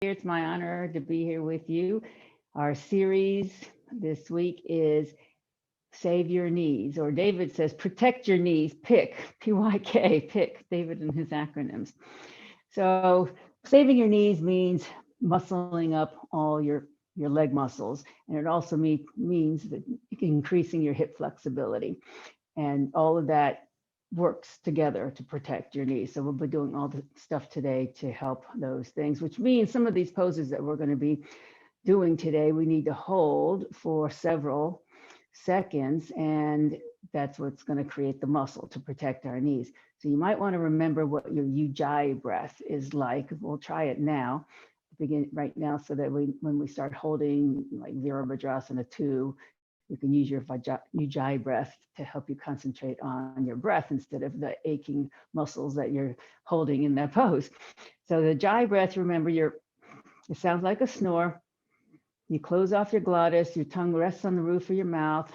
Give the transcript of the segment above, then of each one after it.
It's my honor to be here with you. Our series this week is Save Your Knees, or David says, protect your knees, PYK, P-Y-K, PYK, David and his acronyms. So saving your knees means muscling up all your leg muscles. And it also means that increasing your hip flexibility. And all of that works together to protect your knees. So we'll be doing all the stuff today to help those things, which means some of these poses that we're going to be doing today, we need to hold for several seconds, and that's what's going to create the muscle to protect our knees. So you might want to remember what your Ujjayi breath is like. We'll try it now, begin right now, so that when we start holding like Virabhadrasana 2, you can use your Ujjayi breath to help you concentrate on your breath instead of the aching muscles that you're holding in that pose. So the Ujjayi breath, remember, it sounds like a snore. You close off your glottis, your tongue rests on the roof of your mouth.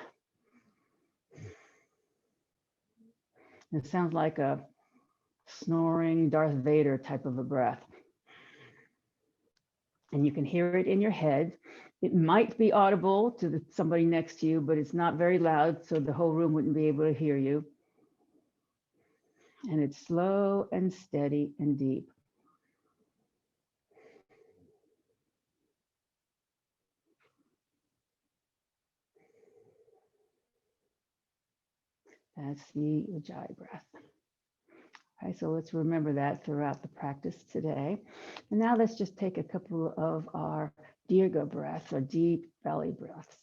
It sounds like a snoring Darth Vader type of a breath. And you can hear it in your head. It might be audible to somebody next to you, but it's not very loud, so the whole room wouldn't be able to hear you. And it's slow and steady and deep. That's the Ujjayi breath. All right, so let's remember that throughout the practice today. And now let's just take a couple of our Dirga breaths, or deep belly breaths.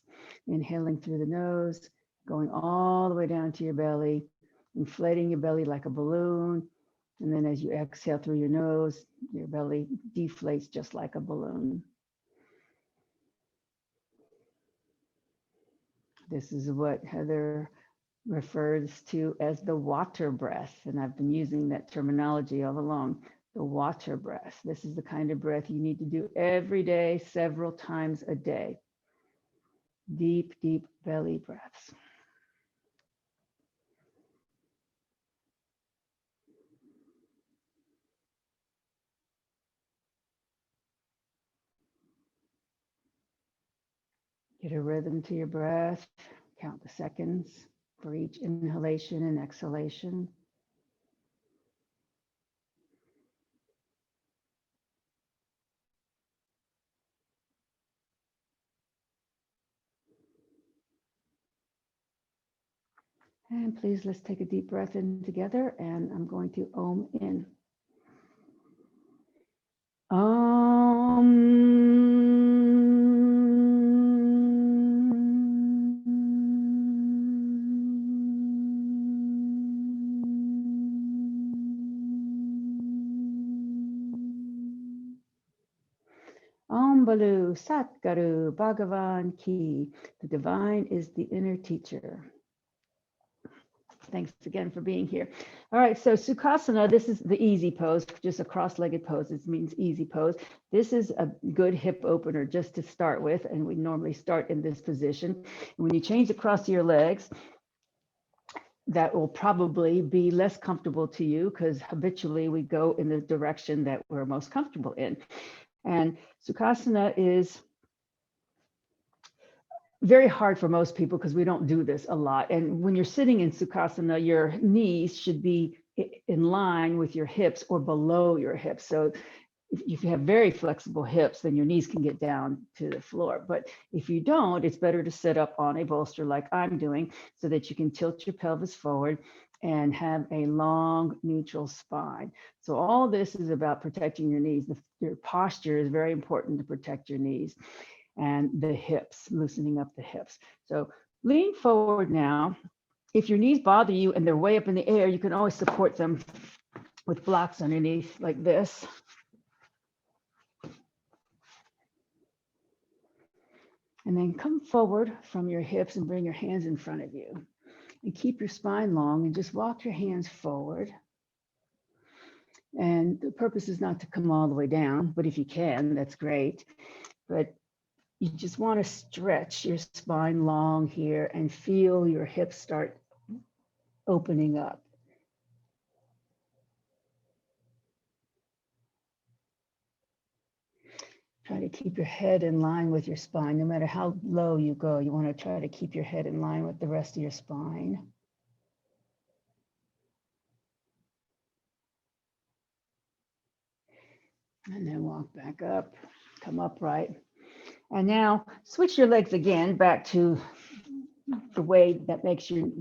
Inhaling through the nose, going all the way down to your belly, inflating your belly like a balloon. And then as you exhale through your nose, your belly deflates just like a balloon. This is what Heather refers to as the water breath. And I've been using that terminology all along, the water breath. This is the kind of breath you need to do every day, several times a day. Deep, deep belly breaths. Get a rhythm to your breath. Count the seconds for each inhalation and exhalation. And please, let's take a deep breath in together, and I'm going to Om in. Om. Om Balu Satguru Bhagavan Ki. The divine is the inner teacher. Thanks again for being here. All right, so Sukhasana, this is the easy pose, just a cross-legged pose. This means easy pose. This is a good hip opener just to start with, and we normally start in this position. And when you change across your legs, that will probably be less comfortable to you because habitually we go in the direction that we're most comfortable in. And Sukhasana is very hard for most people because we don't do this a lot. And when you're sitting in Sukhasana, your knees should be in line with your hips or below your hips. So if you have very flexible hips, then your knees can get down to the floor. But if you don't, it's better to sit up on a bolster like I'm doing so that you can tilt your pelvis forward and have a long neutral spine. So all this is about protecting your knees. Your posture is very important to protect your knees. And the hips, loosening up the hips. So lean forward now. If your knees bother you and they're way up in the air, you can always support them with blocks underneath like this. And then come forward from your hips and bring your hands in front of you. And keep your spine long and just walk your hands forward. And the purpose is not to come all the way down, but if you can, that's great. But you just want to stretch your spine long here and feel your hips start opening up. Try to keep your head in line with your spine. No matter how low you go, you want to try to keep your head in line with the rest of your spine. And then walk back up, come upright. And now switch your legs again back to the way that makes your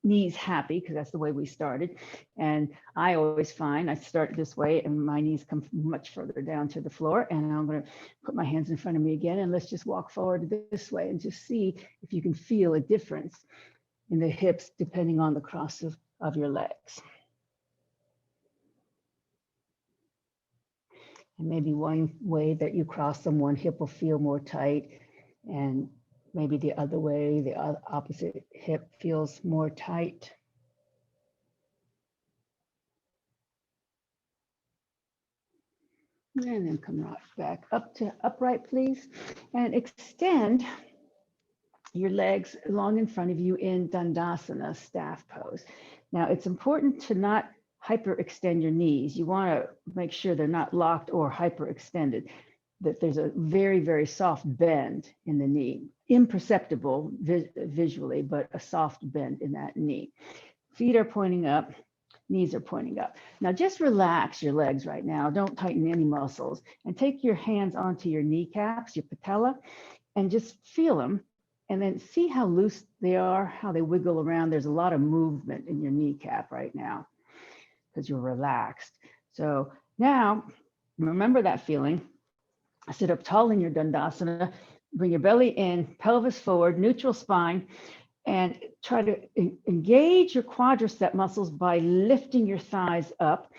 knees happy, because that's the way we started. And I always find I start this way and my knees come much further down to the floor. And I'm going to put my hands in front of me again, and let's just walk forward this way and just see if you can feel a difference in the hips depending on the cross of your legs. And maybe one way that you cross them, one hip will feel more tight, and maybe the other way, the opposite hip feels more tight. And then come right back up to upright, please. And extend your legs long in front of you in Dandasana, staff pose. Now, it's important to not hyperextend your knees. You want to make sure they're not locked or hyperextended, that there's a very, very soft bend in the knee, imperceptible visually, but a soft bend in that knee. Feet are pointing up, knees are pointing up. Now just relax your legs right now. Don't tighten any muscles, and take your hands onto your kneecaps, your patella, and just feel them. And then see how loose they are, how they wiggle around. There's a lot of movement in your kneecap right now because you're relaxed. So now remember that feeling. Sit up tall in your Dandasana, bring your belly in, pelvis forward, neutral spine, and try to engage your quadricep muscles by lifting your thighs up.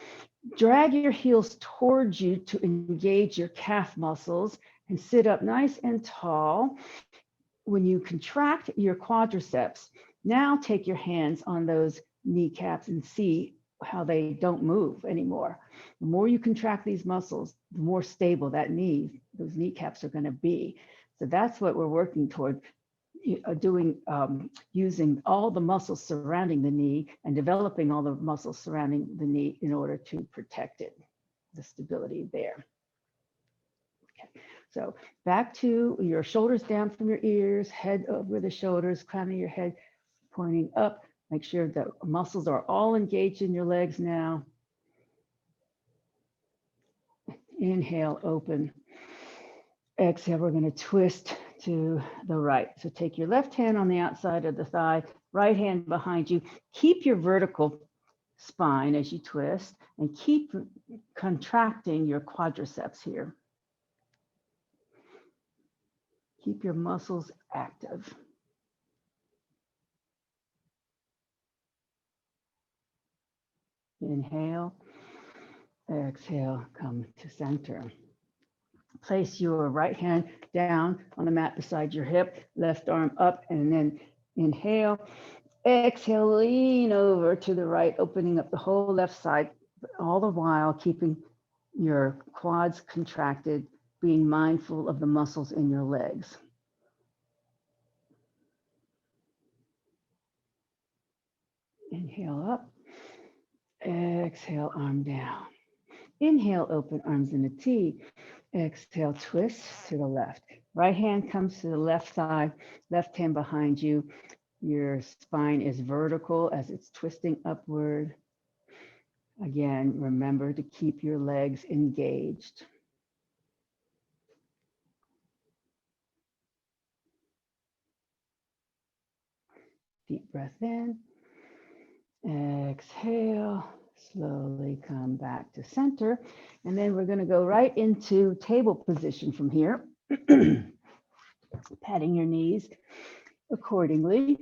Drag your heels towards you to engage your calf muscles, and sit up nice and tall. When you contract your quadriceps, now take your hands on those kneecaps and see how they don't move anymore. The more you contract these muscles, the more stable that those kneecaps are going to be. So that's what we're working toward doing, using all the muscles surrounding the knee and developing all the muscles surrounding the knee in order to protect it, the stability there. Okay. So back to your shoulders down from your ears, head over the shoulders, crown of your head pointing up. Make sure the muscles are all engaged in your legs now. Inhale, open. Exhale, we're going to twist to the right. So take your left hand on the outside of the thigh, right hand behind you. Keep your vertical spine as you twist, and keep contracting your quadriceps here. Keep your muscles active. Inhale, exhale, come to center. Place your right hand down on the mat beside your hip, left arm up, and then inhale. Exhale, lean over to the right, opening up the whole left side, all the while keeping your quads contracted, being mindful of the muscles in your legs. Inhale up, exhale, arm down. Inhale, open arms in a T. Exhale, twist to the left. Right hand comes to the left thigh, left hand behind you. Your spine is vertical as it's twisting upward. Again, remember to keep your legs engaged. Deep breath in. Exhale. Slowly come back to center. And then we're going to go right into table position from here. Patting your knees accordingly.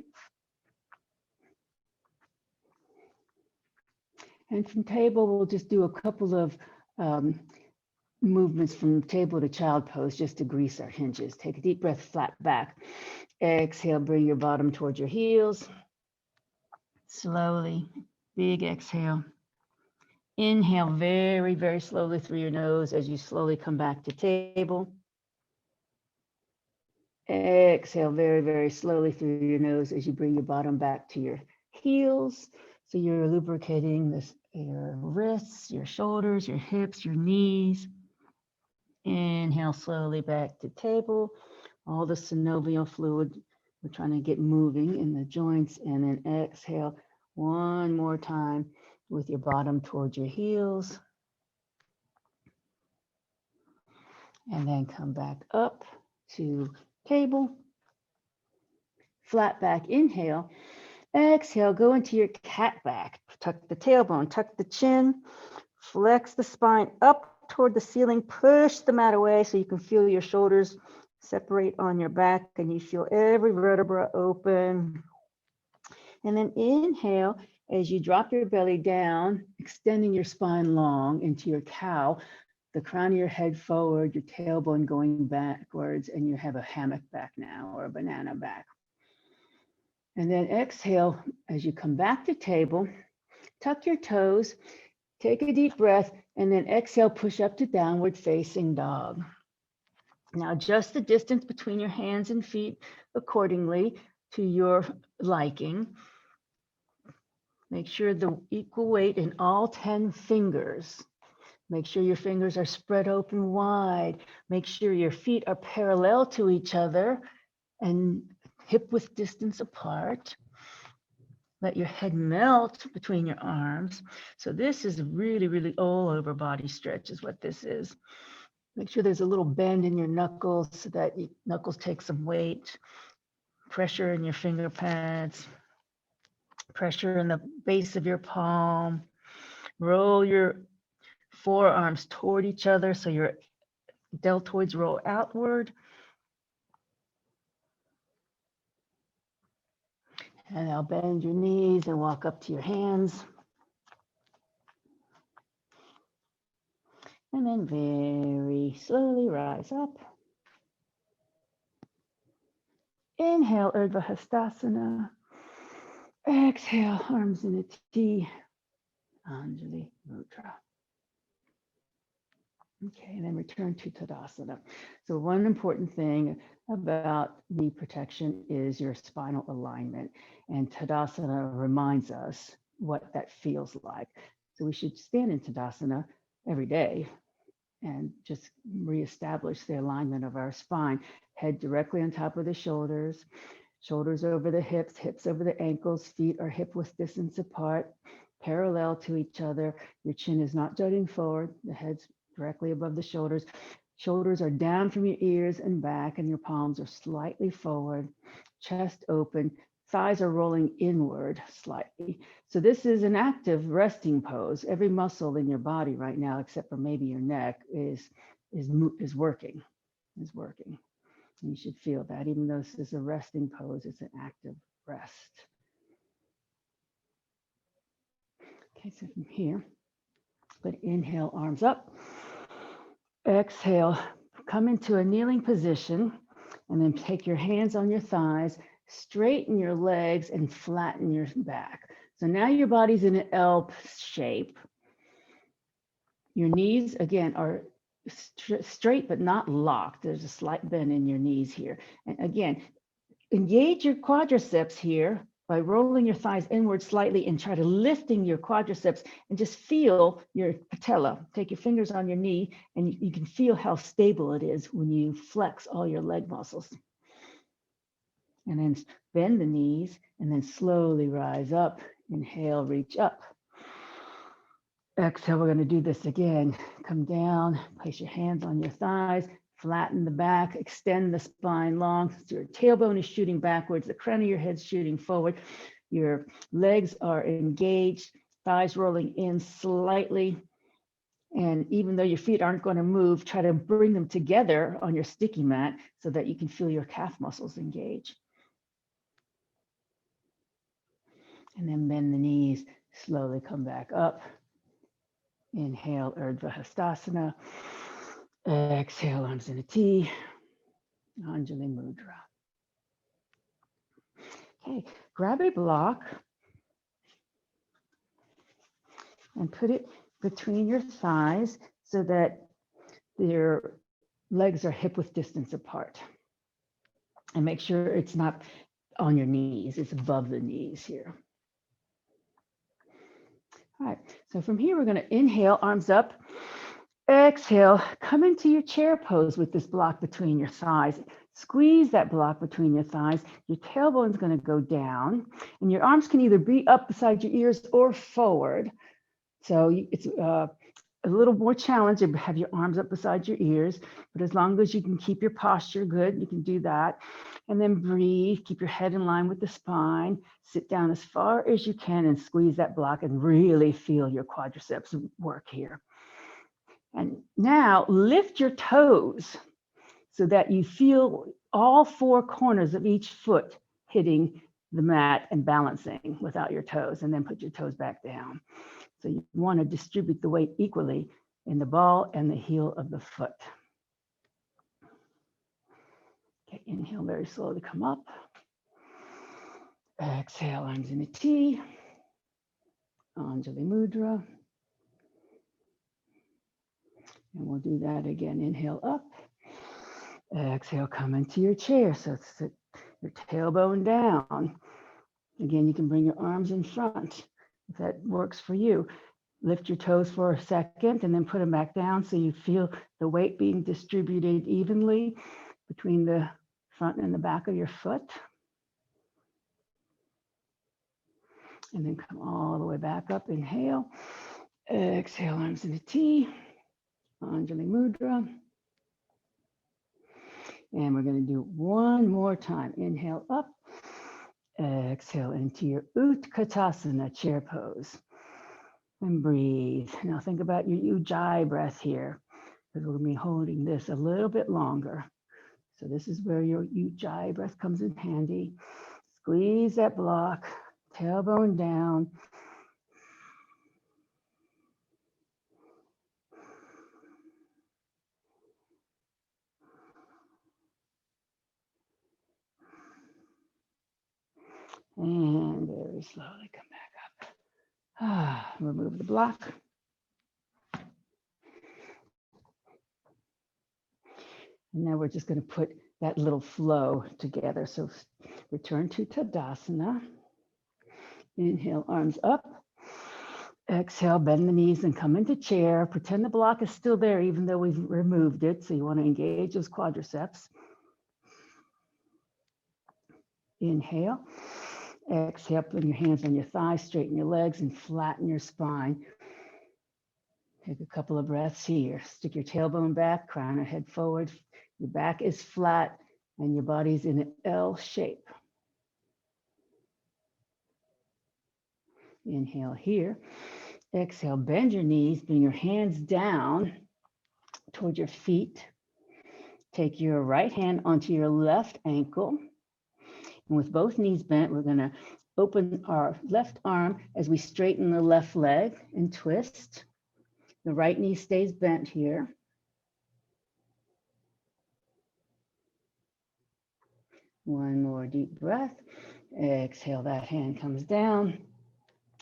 And from table, we'll just do a couple of movements from table to child pose just to grease our hinges. Take a deep breath, flat back. Exhale, bring your bottom towards your heels. Slowly, big exhale. Inhale very, very slowly through your nose as you slowly come back to table. Exhale very, very slowly through your nose as you bring your bottom back to your heels. So you're lubricating your wrists, your shoulders, your hips, your knees. Inhale. Inhale slowly back to table. All the synovial fluid, we're trying to get moving in the joints. And then exhale one more time with your bottom towards your heels. And then come back up to table. Flat back inhale. Exhale, go into your cat back. Tuck the tailbone, tuck the chin, flex the spine up toward the ceiling, push the mat away so you can feel your shoulders separate on your back and you feel every vertebra open. And then inhale as you drop your belly down, extending your spine long into your cow, the crown of your head forward, your tailbone going backwards, and you have a hammock back now or a banana back. And then exhale as you come back to table, tuck your toes, take a deep breath, and then exhale, push up to downward facing dog. Now adjust the distance between your hands and feet accordingly to your liking. Make sure the equal weight in all 10 fingers. Make sure your fingers are spread open wide. Make sure your feet are parallel to each other and hip width distance apart. Let your head melt between your arms. So this is really, really all over body stretch is what this is. Make sure there's a little bend in your knuckles so that your knuckles take some weight. Pressure in your finger pads. Pressure in the base of your palm. Roll your forearms toward each other so your deltoids roll outward. And now bend your knees and walk up to your hands. And then very slowly rise up. Inhale, Urdhva Hastasana. Exhale, arms in a T, Anjali Mudra. Okay, and then return to Tadasana. So one important thing about knee protection is your spinal alignment. And Tadasana reminds us what that feels like. So we should stand in Tadasana every day and just reestablish the alignment of our spine. Head directly on top of the shoulders, shoulders over the hips, hips over the ankles, feet are hip width distance apart, parallel to each other. Your chin is not jutting forward, the head's directly above the shoulders. Shoulders are down from your ears and back, and your palms are slightly forward, chest open, thighs are rolling inward slightly. So this is an active resting pose. Every muscle in your body right now, except for maybe your neck, is working. You should feel that, even though this is a resting pose, it's an active rest. Okay, so from here, but inhale, arms up. Exhale, come into a kneeling position, and then take your hands on your thighs, straighten your legs, and flatten your back. So now your body's in an L shape. Your knees, again, are straight but not locked. There's a slight bend in your knees here. And again, engage your quadriceps here by rolling your thighs inward slightly and try to lifting your quadriceps and just feel your patella. Take your fingers on your knee and you can feel how stable it is when you flex all your leg muscles. And then bend the knees and then slowly rise up. Inhale, reach up. Exhale, we're going to do this again. Come down, place your hands on your thighs, flatten the back, extend the spine long. So your tailbone is shooting backwards, the crown of your head's shooting forward. Your legs are engaged, thighs rolling in slightly. And even though your feet aren't going to move, try to bring them together on your sticky mat so that you can feel your calf muscles engage. And then bend the knees, slowly come back up. Inhale, Urdhva Hastasana. Exhale, arms in a T, Anjali Mudra. Okay, grab a block and put it between your thighs so that your legs are hip width distance apart. And make sure it's not on your knees, it's above the knees here. All right, so from here, we're going to inhale, arms up. Exhale, come into your chair pose with this block between your thighs. Squeeze that block between your thighs. Your tailbone's going to go down, and your arms can either be up beside your ears or forward. So it's a little more challenging to have your arms up beside your ears, but as long as you can keep your posture good, you can do that. And then breathe, keep your head in line with the spine, sit down as far as you can and squeeze that block and really feel your quadriceps work here. And now lift your toes so that you feel all four corners of each foot hitting the mat and balancing without your toes, and then put your toes back down. So you want to distribute the weight equally in the ball and the heel of the foot. Okay, inhale very slowly, come up. Exhale, arms in a T. Anjali Mudra. And we'll do that again. Inhale up. Exhale, come into your chair. So sit your tailbone down. Again, you can bring your arms in front if that works for you. Lift your toes for a second and then put them back down so you feel the weight being distributed evenly between the front and the back of your foot. And then come all the way back up. Inhale. Exhale, arms in a T. Anjali Mudra. And we're going to do one more time. Inhale up. Exhale into your Utkatasana chair pose. And breathe. Now think about your Ujjayi breath here, because we're going to be holding this a little bit longer. So this is where your Ujjayi breath comes in handy. Squeeze that block, tailbone down. And very slowly come back up. Remove the block. And now we're just going to put that little flow together. So return to Tadasana. Inhale, arms up. Exhale, bend the knees and come into chair. Pretend the block is still there even though we've removed it. So you want to engage those quadriceps. Inhale. Exhale, put your hands on your thighs, straighten your legs and flatten your spine. Take a couple of breaths here. Stick your tailbone back, crown your head forward. Your back is flat and your body's in an L shape. Inhale here. Exhale, bend your knees, bring your hands down toward your feet. Take your right hand onto your left ankle. And with both knees bent, we're going to open our left arm as we straighten the left leg and twist. The right knee stays bent here. One more deep breath. Exhale, that hand comes down.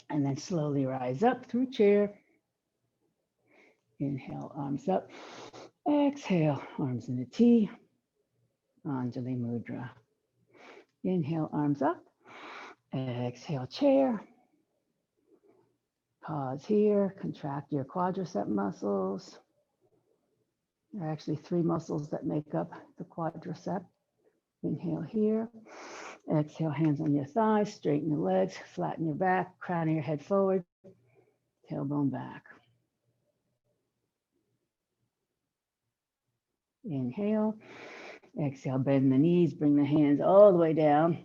And then slowly rise up through chair. Inhale, arms up. Exhale, arms in a T. Anjali Mudra. Inhale, arms up. Exhale, chair. Pause here. Contract your quadricep muscles. There are actually 3 muscles that make up the quadricep. Inhale here. Exhale, hands on your thighs, straighten your legs, flatten your back, crown your head forward, tailbone back. Inhale. Exhale, bend the knees, bring the hands all the way down.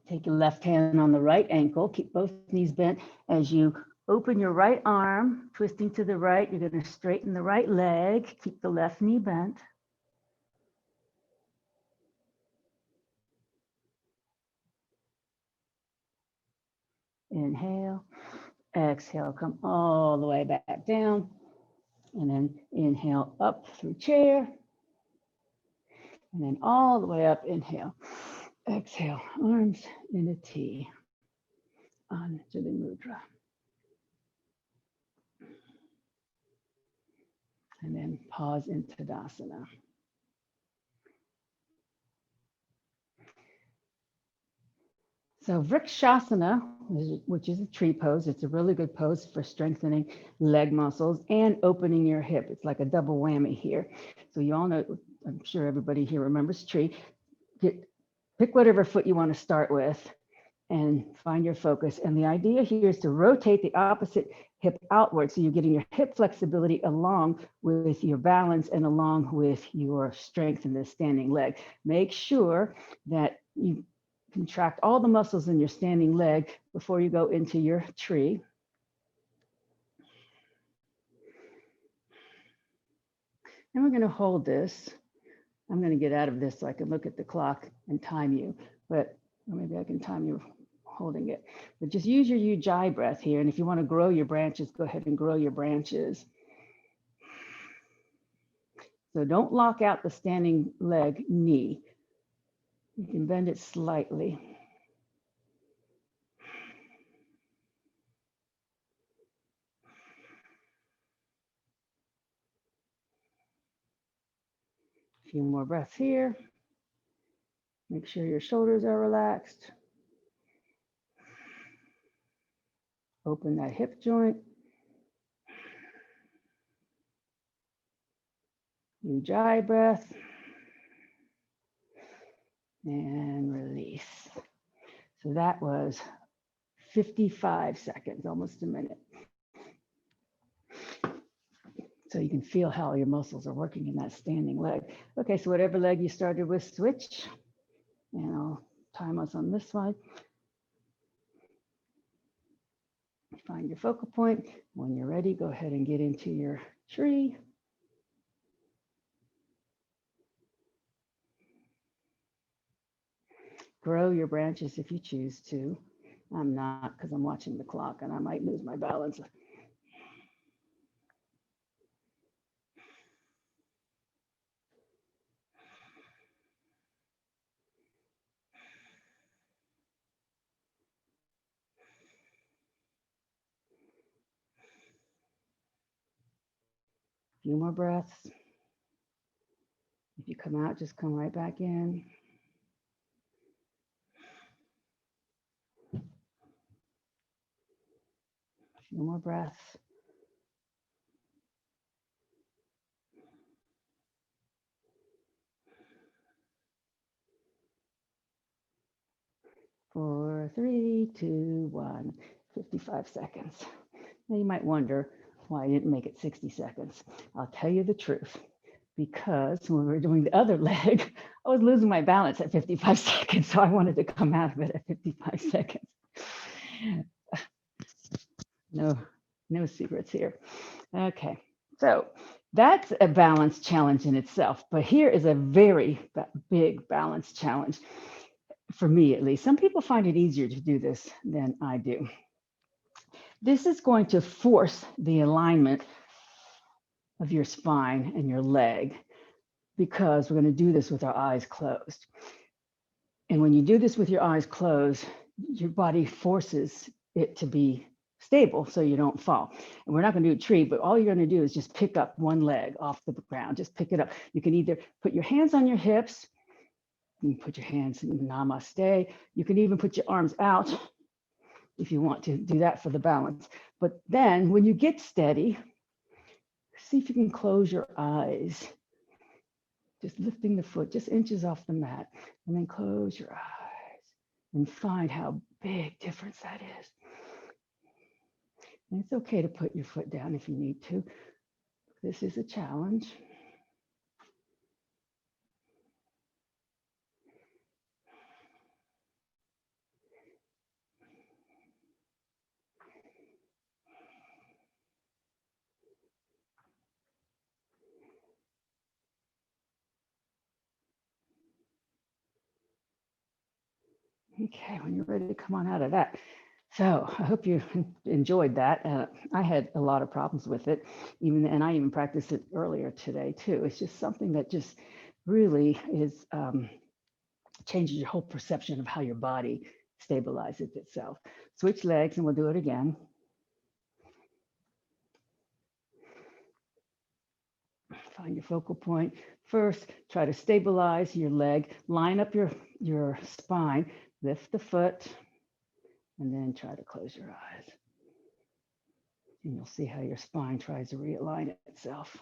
Take your left hand on the right ankle, keep both knees bent. As you open your right arm, twisting to the right, you're going to straighten the right leg, keep the left knee bent. Inhale, exhale, come all the way back down. And then inhale up through chair. And then all the way up, inhale. Exhale, arms in a T. Anjali Mudra. And then pause in Tadasana. So Vrikshasana, which is a tree pose, it's a really good pose for strengthening leg muscles and opening your hip. It's like a double whammy here. So you all know, I'm sure everybody here remembers tree. Pick whatever foot you want to start with and find your focus. And the idea here is to rotate the opposite hip outward. So you're getting your hip flexibility along with your balance and along with your strength in the standing leg. Make sure that you contract all the muscles in your standing leg before you go into your tree. And we're going to hold this. I'm going to get out of this so I can look at the clock and time you, but maybe I can time you holding it. But just use your Ujjayi breath here. And if you want to grow your branches, go ahead and grow your branches. So don't lock out the standing leg knee. You can bend it slightly. A few more breaths here. Make sure your shoulders are relaxed. Open that hip joint. Ujjayi breath. And release. So that was 55 seconds, almost a minute. So you can feel how your muscles are working in that standing leg. Okay, so whatever leg you started with, switch. And I'll time us on this one. Find your focal point. When you're ready, go ahead and get into your tree. Grow your branches if you choose to. I'm not, because I'm watching the clock and I might lose my balance. A few more breaths. If you come out, just come right back in. A few more breaths. Four, 3, 2, 1, 55 seconds. Now you might wonder why I didn't make it 60 seconds. I'll tell you the truth. Because when we were doing the other leg, I was losing my balance at 55 seconds. So I wanted to come out of it at 55 seconds. No secrets here. Okay, so that's a balance challenge in itself. But here is a very big balance challenge, for me at least. Some people find it easier to do this than I do. This is going to force the alignment of your spine and your leg, because we're going to do this with our eyes closed. And when you do this with your eyes closed, your body forces it to be stable so you don't fall. And we're not going to do a tree, but all you're going to do is just pick up one leg off the ground. Just pick it up. You can either put your hands on your hips, you can put your hands in namaste. You can even put your arms out if you want to do that for the balance. But then when you get steady, see if you can close your eyes. Just lifting the foot just inches off the mat, and then close your eyes and find how big difference that is. And it's okay to put your foot down if you need to. This is a challenge. Okay, when you're ready to come on out of that. So I hope you enjoyed that. I had a lot of problems with it, and I even practiced it earlier today too. It's just something that just really is changes your whole perception of how your body stabilizes itself. Switch legs and we'll do it again. Find your focal point. First, try to stabilize your leg, line up your spine, lift the foot, and then try to close your eyes. And you'll see how your spine tries to realign itself.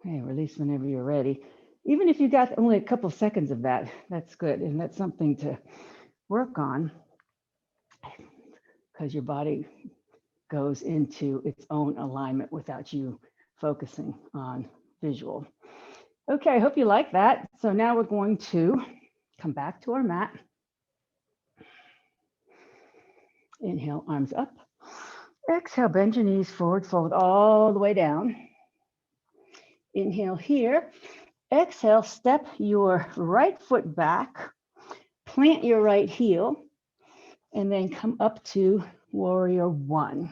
Okay, release whenever you're ready. Even if you got only a couple seconds of that, that's good. And that's something to work on because your body goes into its own alignment without you focusing on visual. Okay, I hope you like that. So now we're going to come back to our mat. Inhale, arms up. Exhale, bend your knees forward, fold all the way down. Inhale here. Exhale, step your right foot back, plant your right heel, and then come up to warrior one.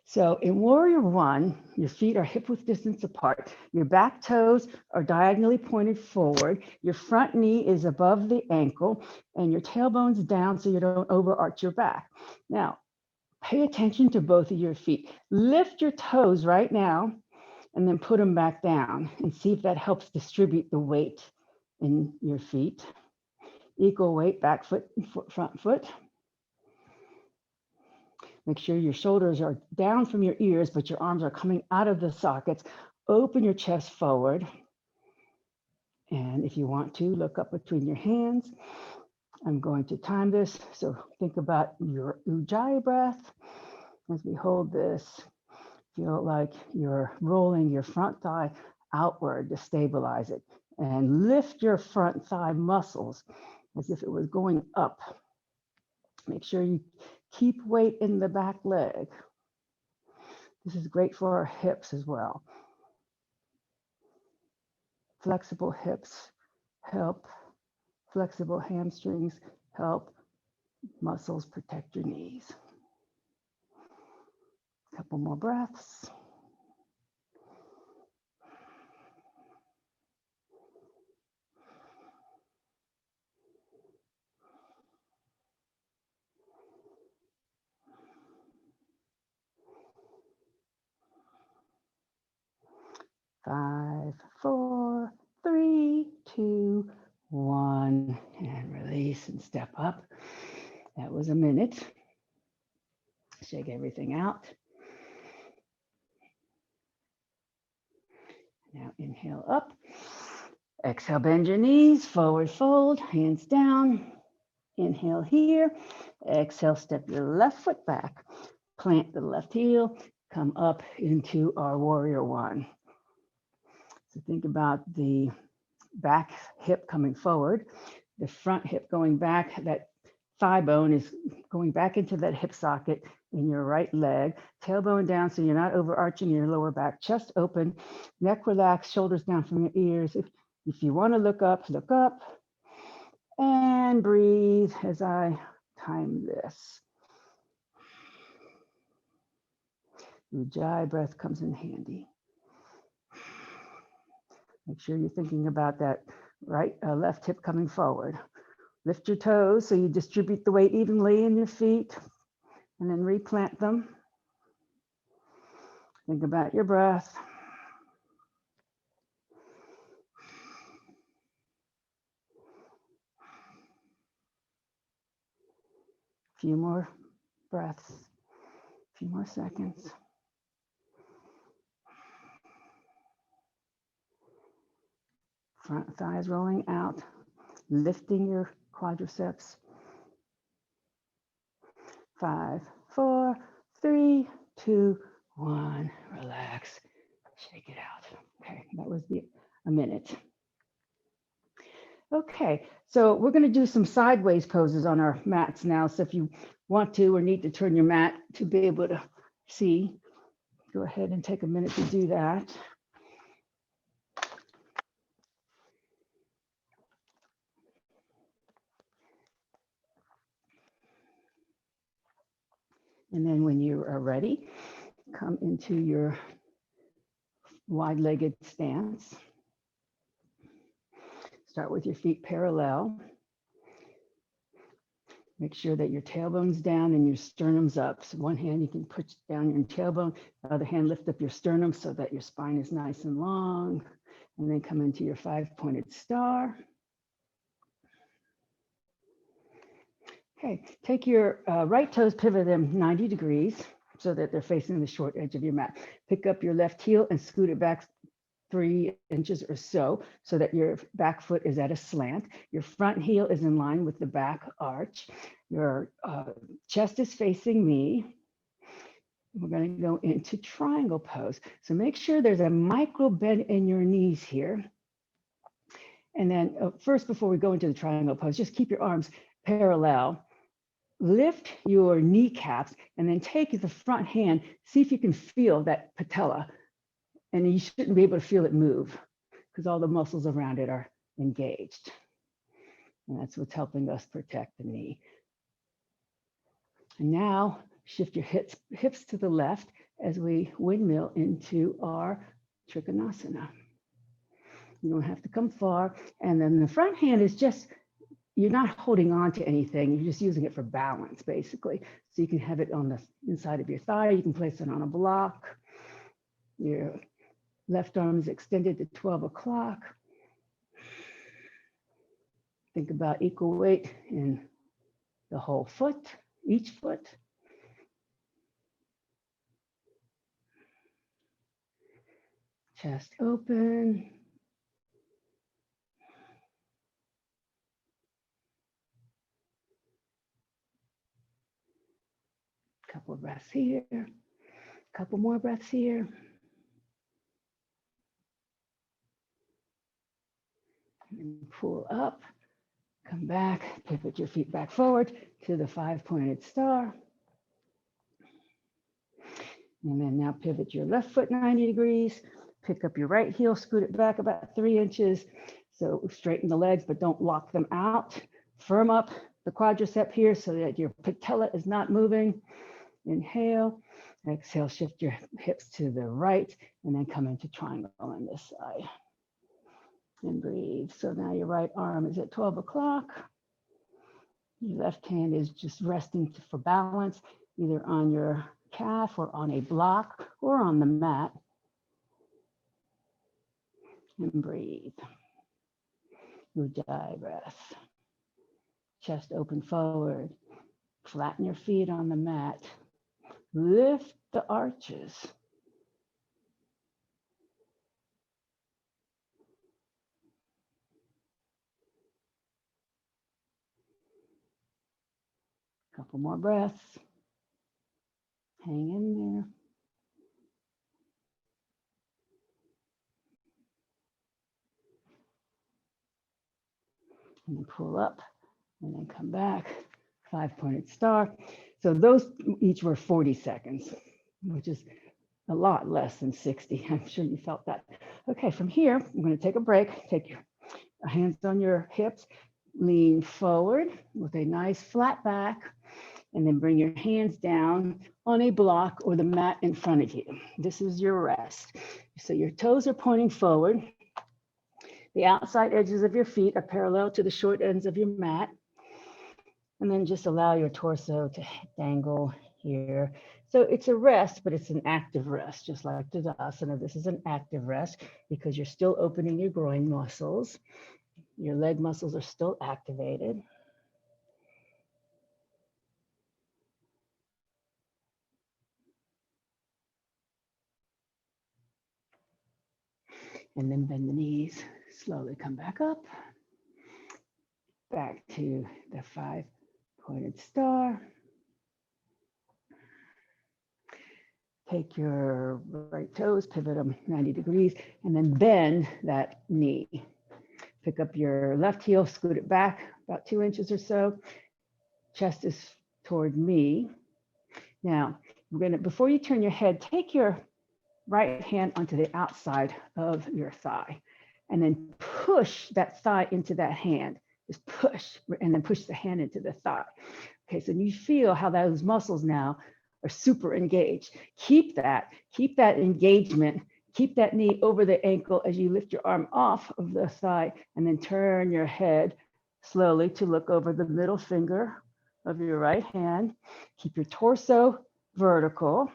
So in warrior one, your feet are hip width distance apart. Your back toes are diagonally pointed forward. Your front knee is above the ankle and your tailbone's down so you don't overarch your back. Now, pay attention to both of your feet. Lift your toes right now and then put them back down and see if that helps distribute the weight in your feet. Equal weight, back foot, front foot. Make sure your shoulders are down from your ears, but your arms are coming out of the sockets. Open your chest forward. And if you want to, look up between your hands. I'm going to time this. So think about your Ujjayi breath. As we hold this, feel like you're rolling your front thigh outward to stabilize it. And lift your front thigh muscles as if it was going up. Make sure you keep weight in the back leg. This is great for our hips as well. Flexible hips help, flexible hamstrings help muscles protect your knees. A couple more breaths. Five, four, three, two, one, and release and step up. That was a minute. Shake everything out. Now inhale up. Exhale, bend your knees, forward fold, hands down. Inhale here. Exhale, step your left foot back. Plant the left heel, come up into our warrior one. So think about the back hip coming forward, the front hip going back, that thigh bone is going back into that hip socket in your right leg, tailbone down so you're not overarching your lower back, chest open, neck relaxed, shoulders down from your ears. If you want to look up, and breathe as I time this. Ujjayi breath comes in handy. Make sure you're thinking about that left hip coming forward. Lift your toes so you distribute the weight evenly in your feet and then replant them. Think about your breath. A few more breaths, a few more seconds. Front thighs rolling out, lifting your quadriceps. 5, 4, 3, 2, 1. Relax. Shake it out. Okay, that was a minute. Okay, so we're going to do some sideways poses on our mats now. So if you want to or need to turn your mat to be able to see, go ahead and take a minute to do that. And then when you are ready, come into your wide-legged stance. Start with your feet parallel. Make sure that your tailbone's down and your sternum's up. So one hand you can put down your tailbone, the other hand lift up your sternum so that your spine is nice and long. And then come into your 5-pointed star. Okay, take your right toes, pivot them 90 degrees so that they're facing the short edge of your mat. Pick up your left heel and scoot it back 3 inches or so that your back foot is at a slant. Your front heel is in line with the back arch. Your chest is facing me. We're going to go into triangle pose. So make sure there's a micro bend in your knees here. And then first, before we go into the triangle pose, just keep your arms parallel. Lift your kneecaps and then take the front hand. See if you can feel that patella. And you shouldn't be able to feel it move because all the muscles around it are engaged. And that's what's helping us protect the knee. And now shift your hips to the left as we windmill into our Trikonasana. You don't have to come far. And then the front hand is just, you're not holding on to anything. You're just using it for balance, basically. So you can have it on the inside of your thigh. You can place it on a block. Your left arm is extended to 12 o'clock. Think about equal weight in the whole foot, each foot. Chest open. Couple of breaths here, couple more breaths here. And pull up, come back, pivot your feet back forward to the 5-pointed star. And then now pivot your left foot 90 degrees, pick up your right heel, scoot it back about 3 inches. So straighten the legs, but don't lock them out. Firm up the quadricep here so that your patella is not moving. Inhale, exhale, shift your hips to the right, and then come into triangle on this side. And breathe. So now your right arm is at 12 o'clock. Your left hand is just resting for balance, either on your calf or on a block or on the mat. And breathe. Ujjayi breath. Chest open forward. Flatten your feet on the mat. Lift the arches. Couple more breaths. Hang in there. And then pull up and then come back. 5-pointed star. So those each were 40 seconds, which is a lot less than 60. I'm sure you felt that. Okay, from here, I'm going to take a break. Take your hands on your hips, lean forward with a nice flat back, and then bring your hands down on a block or the mat in front of you. This is your rest. So your toes are pointing forward. The outside edges of your feet are parallel to the short ends of your mat. And then just allow your torso to dangle here. So it's a rest, but it's an active rest, just like Tadasana. This is an active rest because you're still opening your groin muscles. Your leg muscles are still activated. And then bend the knees, slowly come back up. Back to the 5-pointed star. Take your right toes, pivot them 90 degrees, and then bend that knee. Pick up your left heel, scoot it back about 2 inches or so. Chest is toward me. Now, before you turn your head, take your right hand onto the outside of your thigh, and then push that thigh into that hand. Just push, and then push the hand into the thigh. Okay, so you feel how those muscles now are super engaged. Keep that engagement. Keep that knee over the ankle as you lift your arm off of the thigh, and then turn your head slowly to look over the middle finger of your right hand. Keep your torso vertical.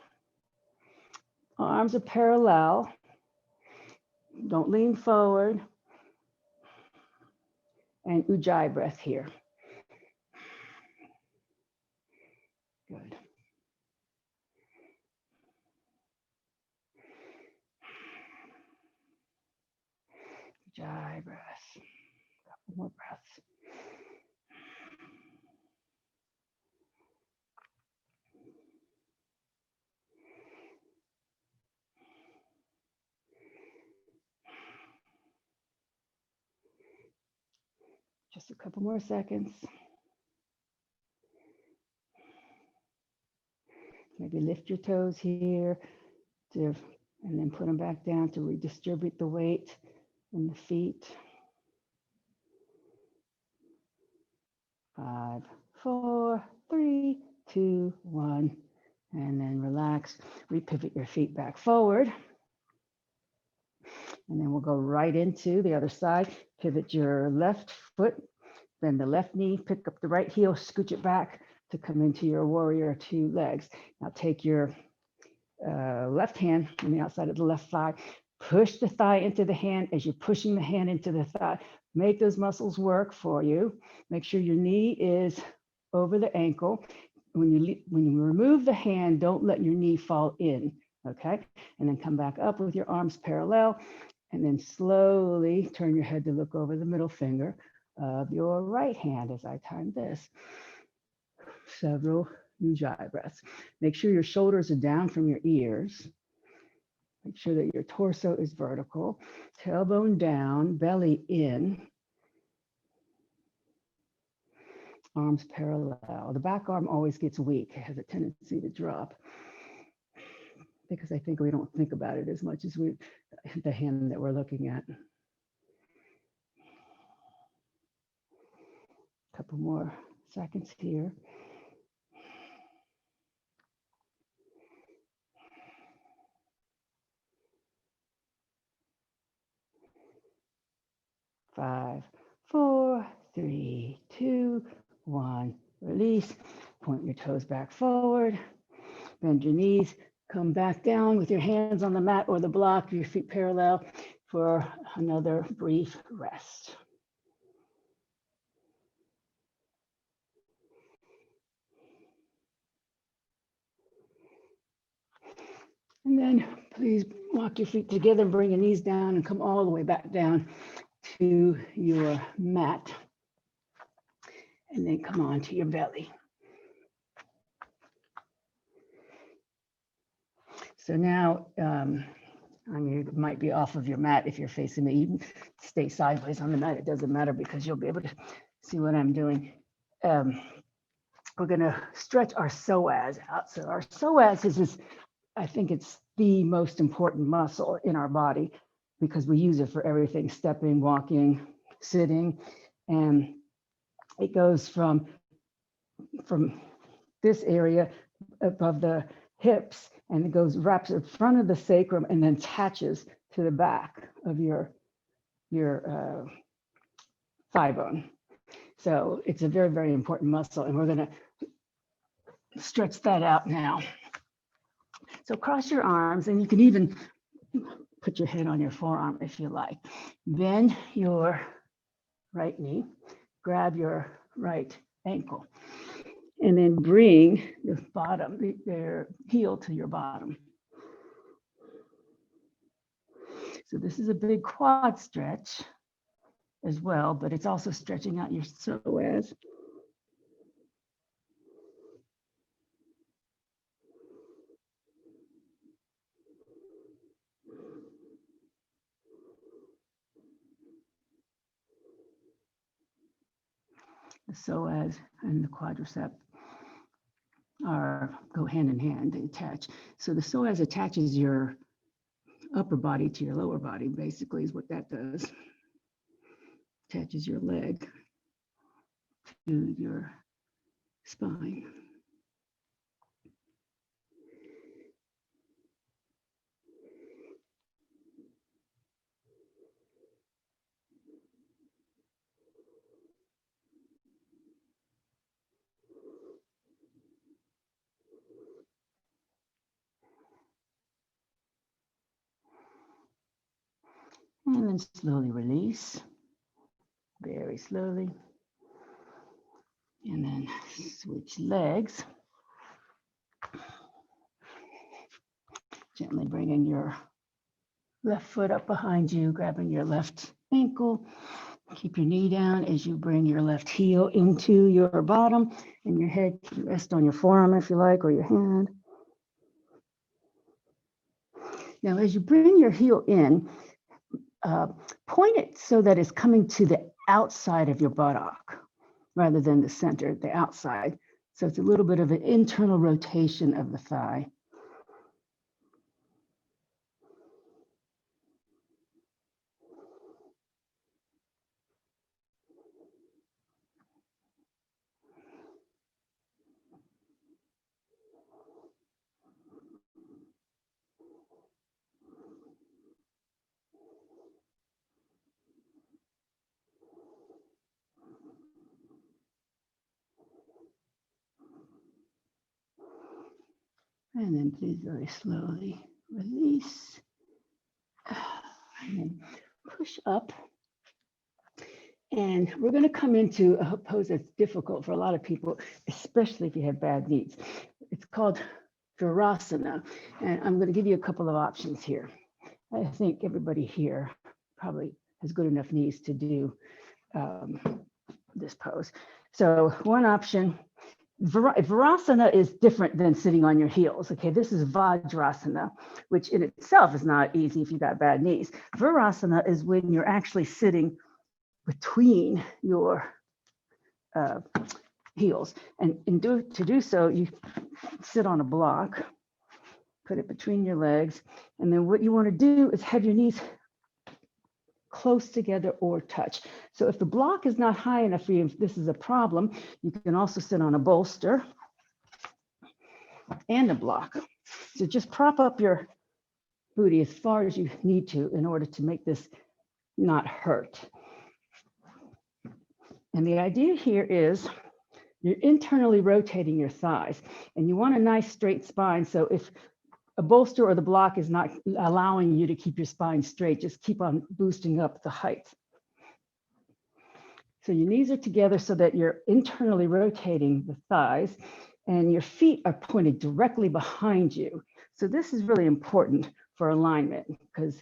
Arms are parallel. Don't lean forward. And Ujjayi breath here. Good. Ujjayi breath. Couple more breaths. Just a couple more seconds. Maybe lift your toes here and then put them back down to redistribute the weight in the feet. 5, 4, 3, 2, 1. And then relax. Repivot your feet back forward. And then we'll go right into the other side. Pivot your left foot, bend the left knee, pick up the right heel, scooch it back to come into your warrior 2 legs. Now take your left hand on the outside of the left thigh, push the thigh into the hand as you're pushing the hand into the thigh. Make those muscles work for you. Make sure your knee is over the ankle. When you remove the hand, don't let your knee fall in, okay? And then come back up with your arms parallel, and then slowly turn your head to look over the middle finger of your right hand as I time this. Several Ujjayi breaths. Make sure your shoulders are down from your ears. Make sure that your torso is vertical, tailbone down, belly in, arms parallel. The back arm always gets weak. It has a tendency to drop because I think we don't think about it as much as the hand that we're looking at. A couple more seconds here. Five, 4, 3, 2, 1. Release. Point your toes back forward. Bend your knees. Come back down with your hands on the mat or the block, your feet parallel for another brief rest. And then please walk your feet together and bring your knees down and come all the way back down to your mat. And then come on to your belly. So now, you might be off of your mat if you're facing me. You can stay sideways on the mat. It doesn't matter because you'll be able to see what I'm doing. We're gonna stretch our psoas out. So our psoas is I think it's the most important muscle in our body because we use it for everything, stepping, walking, sitting. And it goes from this area above the hips, and it wraps in front of the sacrum and then attaches to the back of your thigh bone. So it's a very, very important muscle, and we're gonna stretch that out now. So cross your arms, and you can even put your head on your forearm if you like. Bend your right knee, grab your right ankle, and then bring your your heel to your bottom. So this is a big quad stretch as well, but it's also stretching out your psoas. The psoas and the quadricep go hand in hand, they attach. So the psoas attaches your upper body to your lower body, basically is what that does. Attaches your leg to your spine. And then slowly release, very slowly. And then switch legs. Gently bringing your left foot up behind you, grabbing your left ankle. Keep your knee down as you bring your left heel into your bottom, and your head can rest on your forearm if you like, or your hand. Now, as you bring your heel in, point it so that it's coming to the outside of your buttock rather than the center, the outside. So it's a little bit of an internal rotation of the thigh. And then please very slowly release. And then push up. And we're going to come into a pose that's difficult for a lot of people, especially if you have bad knees. It's called Virasana. And I'm going to give you a couple of options here. I think everybody here probably has good enough knees to do this pose. So one option, Virasana is different than sitting on your heels. Okay, this is Vajrasana, which in itself is not easy if you've got bad knees. Virasana is when you're actually sitting between your heels. And to do so, you sit on a block, put it between your legs. And then what you want to do is have your knees close together or touch. So if the block is not high enough for you, if this is a problem, you can also sit on a bolster and a block. So just prop up your booty as far as you need to in order to make this not hurt. And the idea here is you're internally rotating your thighs, and you want a nice straight spine. So if a bolster or the block is not allowing you to keep your spine straight, just keep on boosting up the height. So your knees are together so that you're internally rotating the thighs, and your feet are pointed directly behind you. So this is really important for alignment, because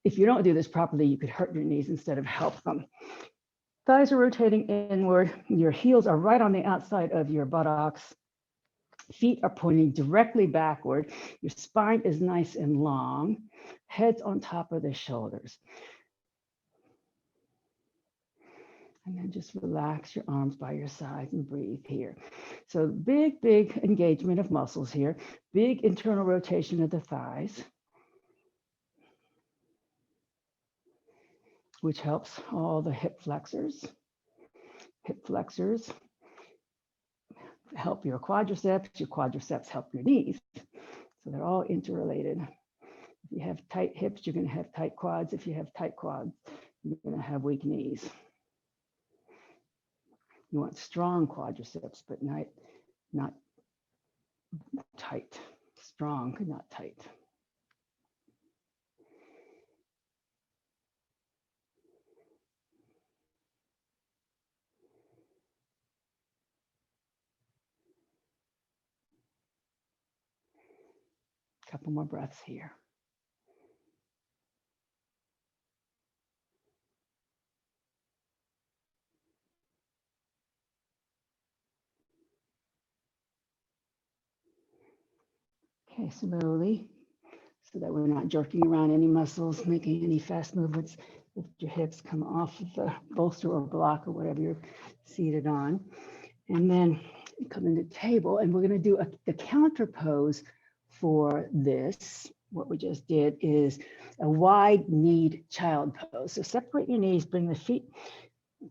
if you don't do this properly, you could hurt your knees instead of help them. Thighs are rotating inward. Your heels are right on the outside of your buttocks. Feet are pointing directly backward. Your spine is nice and long. Head's on top of the shoulders. And then just relax your arms by your sides and breathe here. So big engagement of muscles here. Big internal rotation of the thighs, which helps all the hip flexors. Hip flexors help your quadriceps help your knees. So they're all interrelated. If you have tight hips, you're going to have tight quads. If you have tight quads, you're going to have weak knees. You want strong quadriceps, but not tight. Strong, not tight. Couple more breaths here. Okay, slowly, so that we're not jerking around any muscles, making any fast movements. Lift your hips, come off of the bolster or block or whatever you're seated on. And then come into table, and we're going to do the counter pose for this. What we just did is a wide-kneed child pose. So separate your knees, bring the feet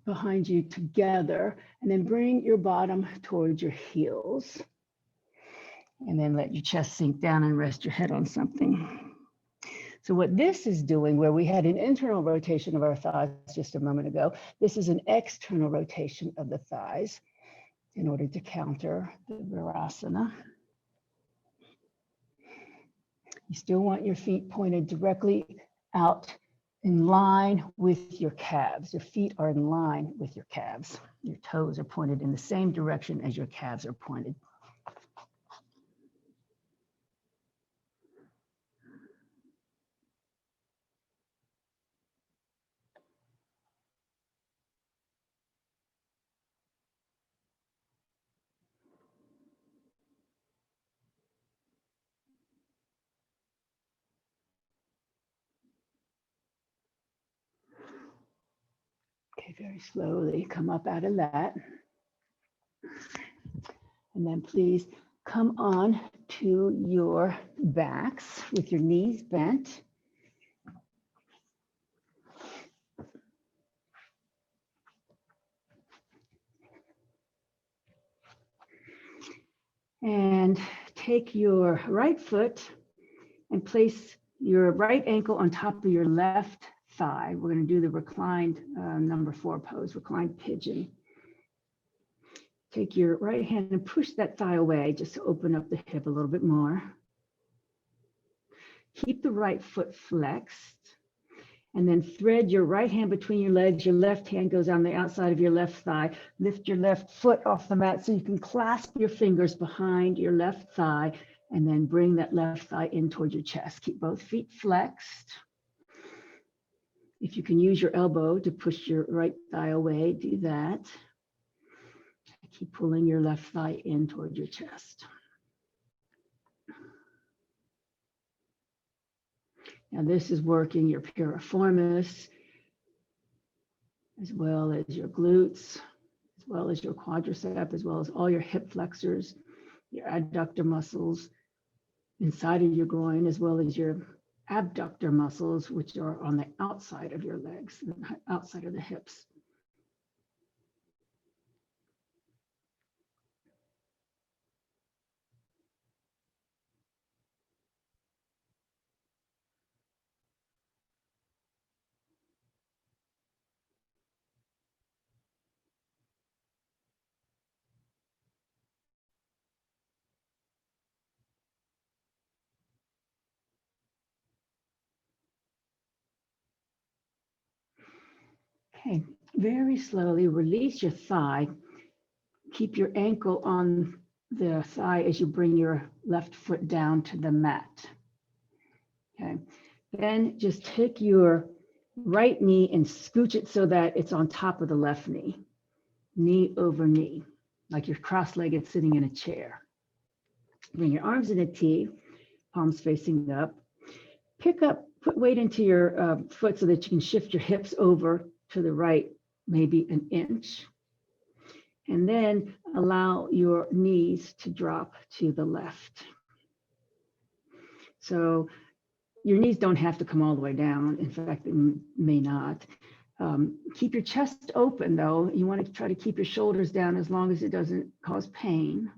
behind you together, and then bring your bottom towards your heels. And then let your chest sink down and rest your head on something. So what this is doing, where we had an internal rotation of our thighs just a moment ago, this is an external rotation of the thighs in order to counter the Virasana. You still want your feet pointed directly out in line with your calves. Your feet are in line with your calves. Your toes are pointed in the same direction as your calves are pointed. Okay, very slowly come up out of that. And then please come on to your backs with your knees bent. And take your right foot and place your right ankle on top of your left thigh. We're going to do the reclined number 4 pose, reclined pigeon. Take your right hand and push that thigh away just to open up the hip a little bit more. Keep the right foot flexed, and then thread your right hand between your legs. Your left hand goes on the outside of your left thigh. Lift your left foot off the mat so you can clasp your fingers behind your left thigh, and then bring that left thigh in towards your chest. Keep both feet flexed. If you can use your elbow to push your right thigh away, do that. Keep pulling your left thigh in toward your chest. Now this is working your piriformis, as well as your glutes, as well as your quadricep, as well as all your hip flexors, your adductor muscles inside of your groin, as well as your abductor muscles, which are on the outside of your legs, outside of the hips. Okay, very slowly release your thigh. Keep your ankle on the thigh as you bring your left foot down to the mat. Okay, then just take your right knee and scooch it so that it's on top of the left knee, knee over knee, like you're cross-legged sitting in a chair. Bring your arms in a T, palms facing up. Put weight into your foot so that you can shift your hips over to the right, maybe an inch. And then allow your knees to drop to the left. So your knees don't have to come all the way down. In fact, they may not. Keep your chest open though. You want to try to keep your shoulders down as long as it doesn't cause pain.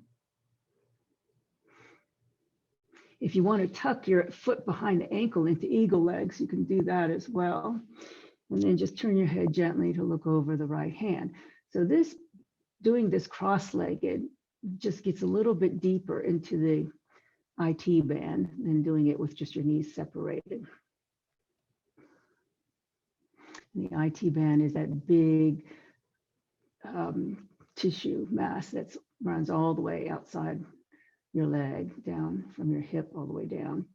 If you want to tuck your foot behind the ankle into eagle legs, you can do that as well. And then just turn your head gently to look over the right hand. So doing this cross-legged just gets a little bit deeper into the IT band than doing it with just your knees separated. The IT band is that big tissue mass that runs all the way outside your leg, down from your hip all the way down.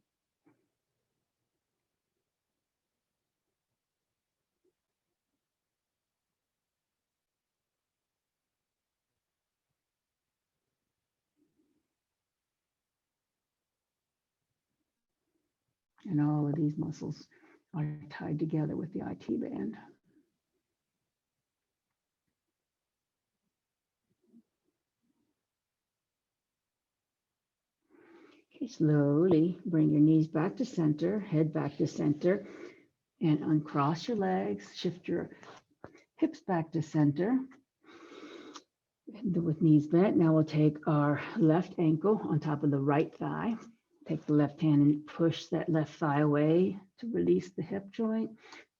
And all of these muscles are tied together with the IT band. Okay, slowly bring your knees back to center, head back to center, and uncross your legs, shift your hips back to center. With knees bent, now we'll take our left ankle on top of the right thigh. Take the left hand and push that left thigh away to release the hip joint.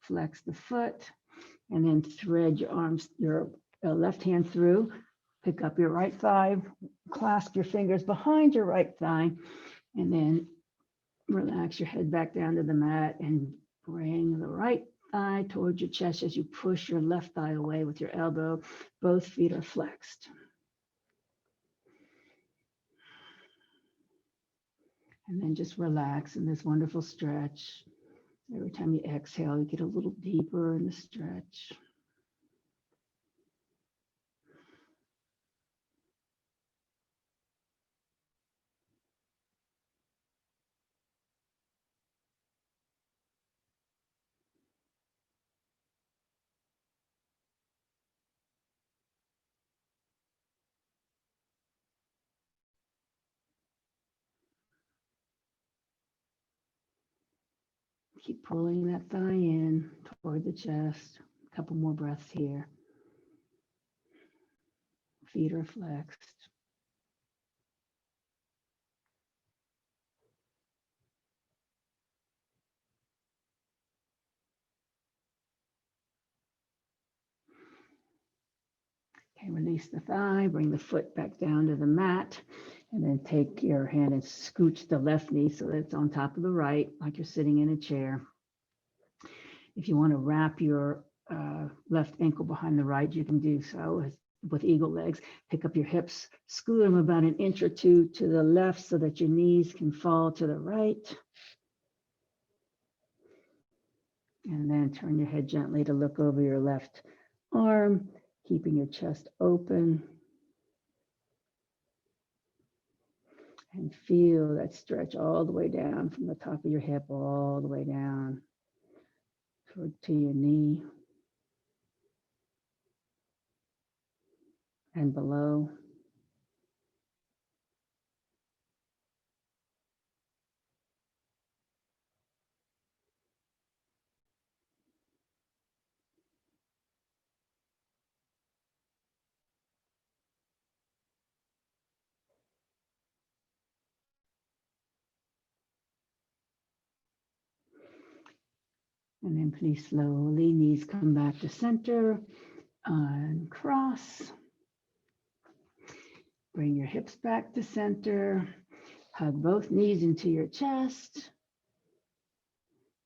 Flex the foot, and then thread your left hand through. Pick up your right thigh, clasp your fingers behind your right thigh, and then relax your head back down to the mat and bring the right thigh towards your chest as you push your left thigh away with your elbow. Both feet are flexed. And then just relax in this wonderful stretch. Every time you exhale, you get a little deeper in the stretch. Keep pulling that thigh in toward the chest. A couple more breaths here. Feet are flexed. Okay, release the thigh, bring the foot back down to the mat, and then take your hand and scooch the left knee so that it's on top of the right, like you're sitting in a chair. If you want to wrap your left ankle behind the right, you can do so with eagle legs. Pick up your hips, scoot them about an inch or two to the left so that your knees can fall to the right. And then turn your head gently to look over your left arm, keeping your chest open. And feel that stretch all the way down from the top of your hip, all the way down to your knee and below. And then please slowly, knees come back to center, uncross. Bring your hips back to center. Hug both knees into your chest.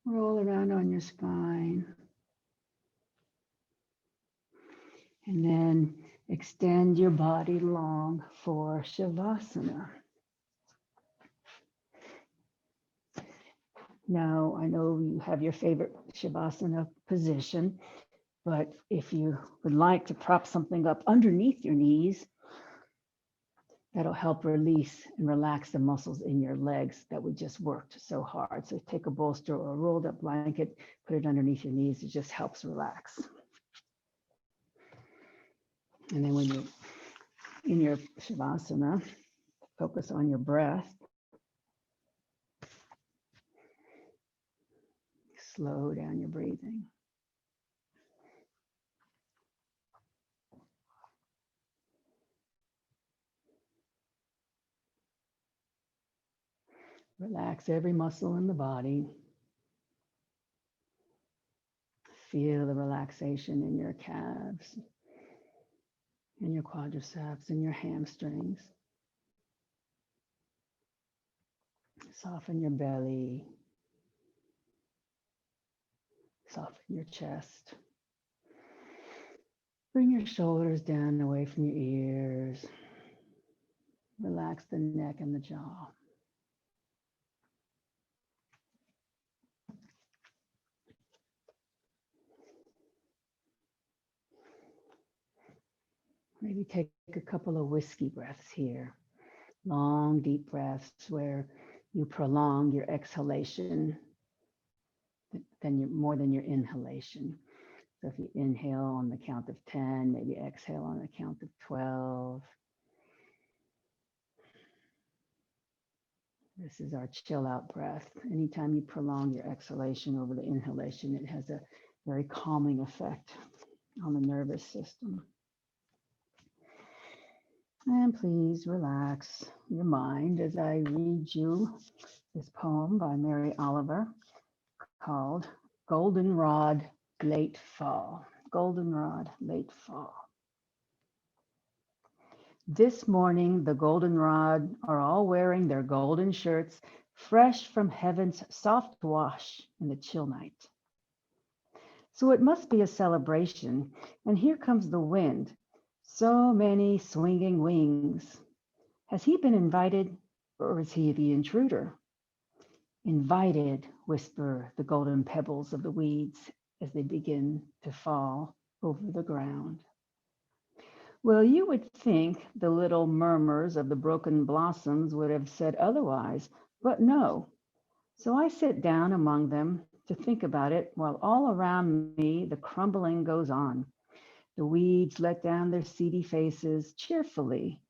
Roll around on your spine. And then extend your body long for Shavasana. Now, I know you have your favorite Shavasana position, but if you would like to prop something up underneath your knees, that'll help release and relax the muscles in your legs that we just worked so hard. So take a bolster or a rolled up blanket, put it underneath your knees. It just helps relax. And then when you're in your Shavasana, focus on your breath. Slow down your breathing. Relax every muscle in the body. Feel the relaxation in your calves, in your quadriceps, in your hamstrings. Soften your belly. Soften your chest. Bring your shoulders down away from your ears. Relax the neck and the jaw. Maybe take a couple of whiskey breaths here. Long, deep breaths where you prolong your exhalation more than your inhalation. So if you inhale on the count of 10, maybe exhale on the count of 12. This is our chill out breath. Anytime you prolong your exhalation over the inhalation, it has a very calming effect on the nervous system. And please relax your mind as I read you this poem by Mary Oliver called Goldenrod Late Fall. Goldenrod Late Fall. This morning, the goldenrod are all wearing their golden shirts, fresh from heaven's soft wash in the chill night. So it must be a celebration. And here comes the wind. So many swinging wings. Has he been invited, or is he the intruder? Invited, whisper the golden pebbles of the weeds as they begin to fall over the ground. Well, you would think the little murmurs of the broken blossoms would have said otherwise, but no. So I sit down among them to think about it while all around me the crumbling goes on. The weeds let down their seedy faces cheerfully,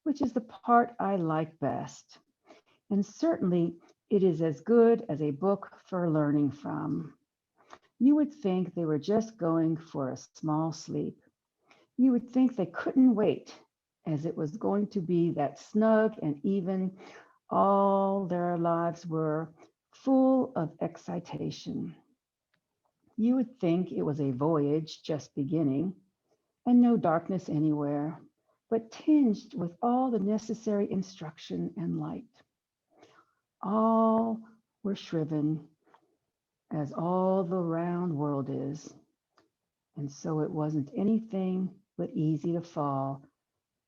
which is the part I like best. And certainly it is as good as a book for learning from. You would think they were just going for a small sleep. You would think they couldn't wait, as it was going to be that snug and even all their lives were full of excitation. You would think it was a voyage just beginning and no darkness anywhere, but tinged with all the necessary instruction and light. All were shriven, as all the round world is, and so it wasn't anything but easy to fall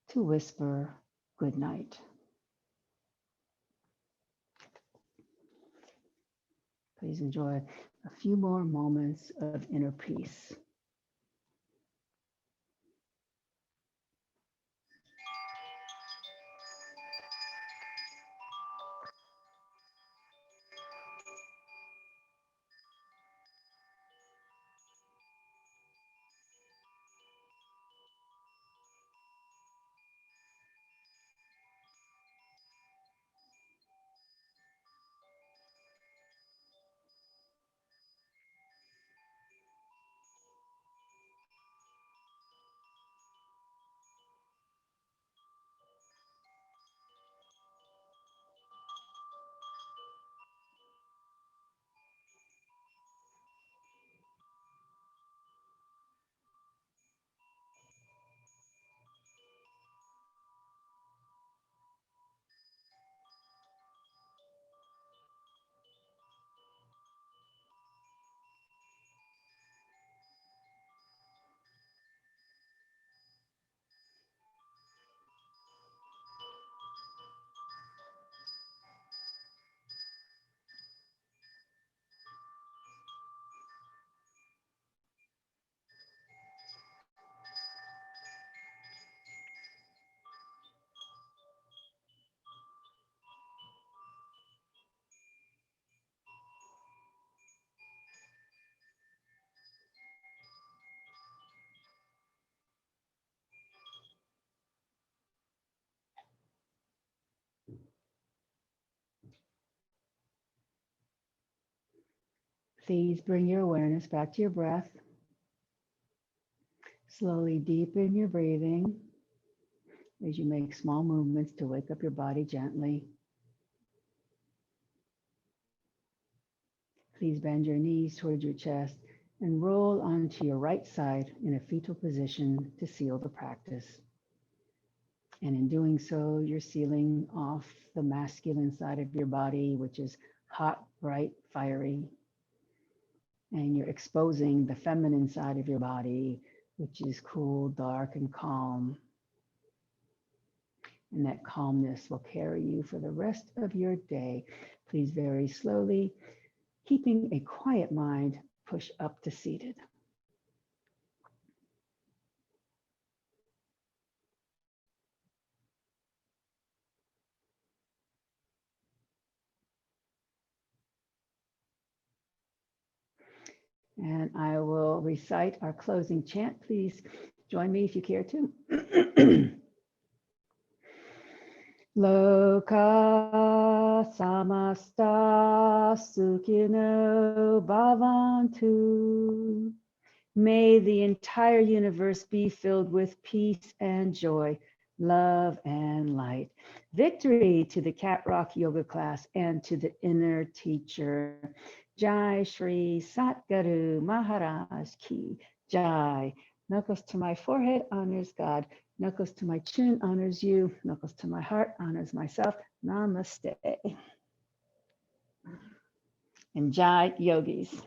to whisper good night. Please enjoy a few more moments of inner peace. Please bring your awareness back to your breath. Slowly deepen your breathing as you make small movements to wake up your body gently. Please bend your knees towards your chest and roll onto your right side in a fetal position to seal the practice. And in doing so, you're sealing off the masculine side of your body, which is hot, bright, fiery. And you're exposing the feminine side of your body, which is cool, dark, and calm. And that calmness will carry you for the rest of your day. Please very slowly, keeping a quiet mind, push up to seated. And I will recite our closing chant. Please join me if you care to. Loka samasta sukhino bhavantu. May the entire universe be filled with peace and joy, love and light. Victory to the Cat Rock Yoga class and to the inner teacher. Jai Shri Satguru Maharaj Ki Jai. Knuckles to my forehead honors God. Knuckles to my chin honors you. Knuckles to my heart honors myself. Namaste. And Jai Yogis.